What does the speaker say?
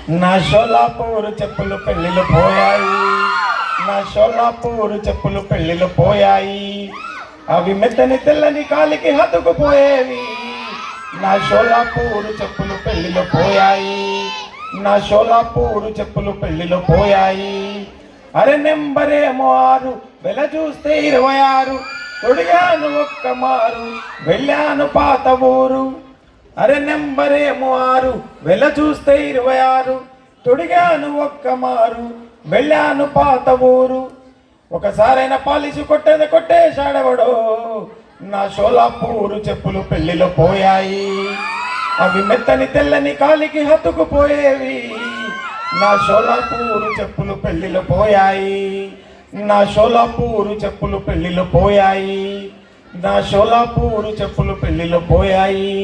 నా షోలాపూర్ చెప్పులు పెళ్ళిళ్ళు పోయాయి, నా షోలాపూర్ చెప్పులు పెళ్ళిళ్ళు పోయాయి. అవి మెత్తని తెల్లని కాలికి హత్తుకుపోయేవి. నా షోలాపూర్ చెప్పులు పెళ్ళిళ్ళు పోయాయి, నా షోలాపూర్ చెప్పులు పెళ్ళిళ్ళు పోయాయి. అరే నెంబరేమో 6, వెల చూస్తే 26. తొడిగాను ఒక్క మారు, వెళ్ళాను పాత ఊరు. అరే నెంబరేమో 6, వెల చూస్తే 26. తొడిగాను ఒక్క మారు, వెళ్ళాను పాత ఊరు. ఒకసారైనా పాలిసి కొట్టేశాడెవడో. నా షోలాపూరు చెప్పులు పెళ్ళిలో పోయాయి. అవి మెత్తని తెల్లని కాలికి హత్తుకుపోయేవి. నా షోలాపూరు చెప్పులు పెళ్ళిలో పోయాయి, నా షోలాపూరు చెప్పులు పెళ్ళిలో పోయాయి, నా షోలాపూరు చెప్పులు పెళ్ళిలో పోయాయి.